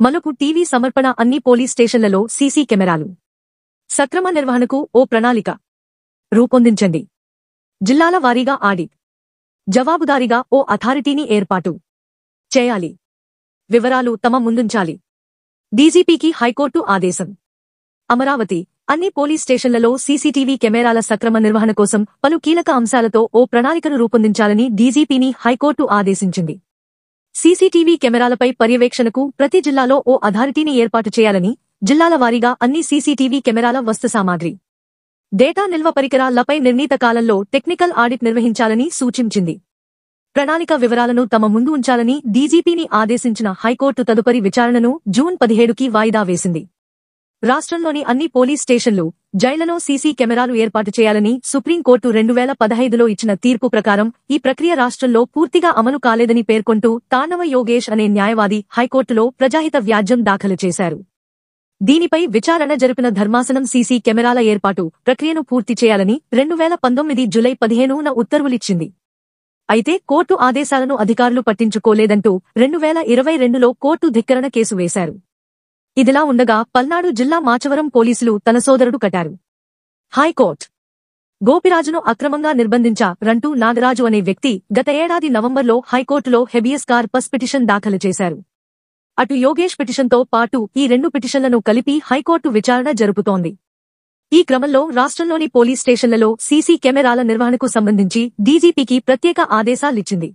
మలుపు టీవీ సమర్పణ అన్ని పోలీస్ స్టేషన్లలో సీసీ కెమెరాలు సక్రమ నిర్వహణకు ఓ ప్రణాళిక రూపొందించండి. జిల్లాల వారీగా ఆడిట్ జవాబుదారీగా ఓ అథారిటీని ఏర్పాటు చేయాలి. వివరాలు తమ ముందుంచాలి. డీజీపీకి హైకోర్టు ఆదేశం. అమరావతి అన్ని పోలీస్ స్టేషన్లలో సీసీటీవీ కెమెరాల సక్రమ నిర్వహణ కోసం పలు కీలక అంశాలతో ఓ ప్రణాళికను రూపొందించాలని డీజీపీని హైకోర్టు ఆదేశించింది. సీసీటీవీ కెమెరాలపై పర్యవేక్షణకు ప్రతి జిల్లాలో ఓ అథారిటీని ఏర్పాటు చేయాలని, జిల్లాల వారీగా అన్ని సీసీటీవీ కెమెరాల వస్తుసామాగ్రి, డేటా నిల్వ పరికరాలపై నిర్ణీత కాలంలో టెక్నికల్ ఆడిట్ నిర్వహించాలని సూచించింది. ప్రణాళిక వివరాలను తమ ముందు ఉంచాలని డీజీపీని ఆదేశించిన హైకోర్టు తదుపరి విచారణను జూన్ 17కి వాయిదా వేసింది. రాష్ట్రంలోని అన్ని పోలీస్ స్టేషన్లు, జైళ్లలో సీసీ కెమెరాలు ఏర్పాటు చేయాలని సుప్రీంకోర్టు 2015లో ఇచ్చిన తీర్పు ప్రకారం ఈ ప్రక్రియ రాష్ట్రంలో పూర్తిగా అమలు కాలేదని పేర్కొంటూ తాండవ యోగేష్ అనే న్యాయవాది హైకోర్టులో ప్రజాహిత వ్యాజ్యం దాఖలు చేశారు. దీనిపై విచారణ జరిపిన ధర్మాసనం సీసీ కెమెరాల ఏర్పాటు ప్రక్రియను పూర్తి చేయాలని 2019 జూలై 15న ఉత్తర్వులిచ్చింది. అయితే కోర్టు ఆదేశాలను అధికారులు పట్టించుకోలేదంటూ 2022లో కోర్టు ధిక్కరణ కేసు వేశారు. ఇదిలా ఉండగా పల్నాడు జిల్లా మాచవరం పోలీసులు తన సోదరుడు కటారు హైకోర్టు గోపిరాజును అక్రమంగా నిర్బంధించారంటూ నాగరాజు అనే వ్యక్తి గత ఏడాది నవంబర్లో హైకోర్టులో హెబియస్ కార్పస్ పిటిషన్ దాఖలు చేశారు. అటు యోగేష్ పిటిషన్తో పాటు ఈ రెండు పిటిషన్లను కలిపి హైకోర్టు విచారణ జరుపుతోంది. ఈ క్రమంలో రాష్ట్రంలోని పోలీస్ స్టేషన్లలో సీసీ కెమెరాల నిర్వహణకు సంబంధించి డీజీపీకి ప్రత్యేక ఆదేశాలిచ్చింది.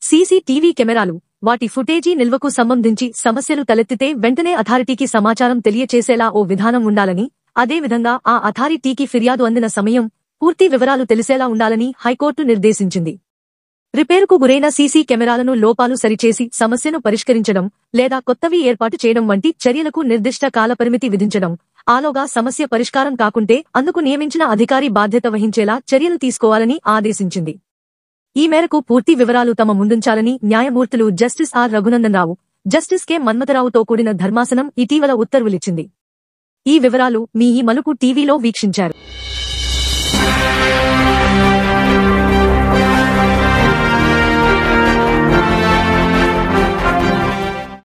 సీసీటీవీ కెమెరాలు, వాటి ఫుటేజీ నిల్వకు సంబంధించి సమస్యలు తలెత్తితే వెంటనే అథారిటీకి సమాచారం తెలియచేసేలా ఓ విధానం ఉండాలని, అదేవిధంగా ఆ అథారిటీకి ఫిర్యాదు అందిన సమయం, పూర్తి వివరాలు తెలిసేలా ఉండాలని హైకోర్టు నిర్దేశించింది. రిపేరుకు గురైన సీసీ కెమెరాలను లోపాలు సరిచేసి సమస్యను పరిష్కరించడం లేదా కొత్తవి ఏర్పాటు చేయడం వంటి చర్యలకు నిర్దిష్ట కాలపరిమితి విధించడం, ఆలోగా సమస్య పరిష్కారం కాకుంటే అందుకు నియమించిన అధికారి బాధ్యత వహించేలా చర్యలు తీసుకోవాలని ఆదేశించింది. ఈ మేరకు పూర్తి వివరాలు తమ ముందుంచాలని న్యాయమూర్తులు justice R Raghunandan Rao, justice K మన్మథరావుతో కూడిన ధర్మాసనం ఇటీవల ఉత్తర్వులిచ్చింది. ఈ వివరాలు మీ ఈ మలుపు టీవీలో వీక్షించారు.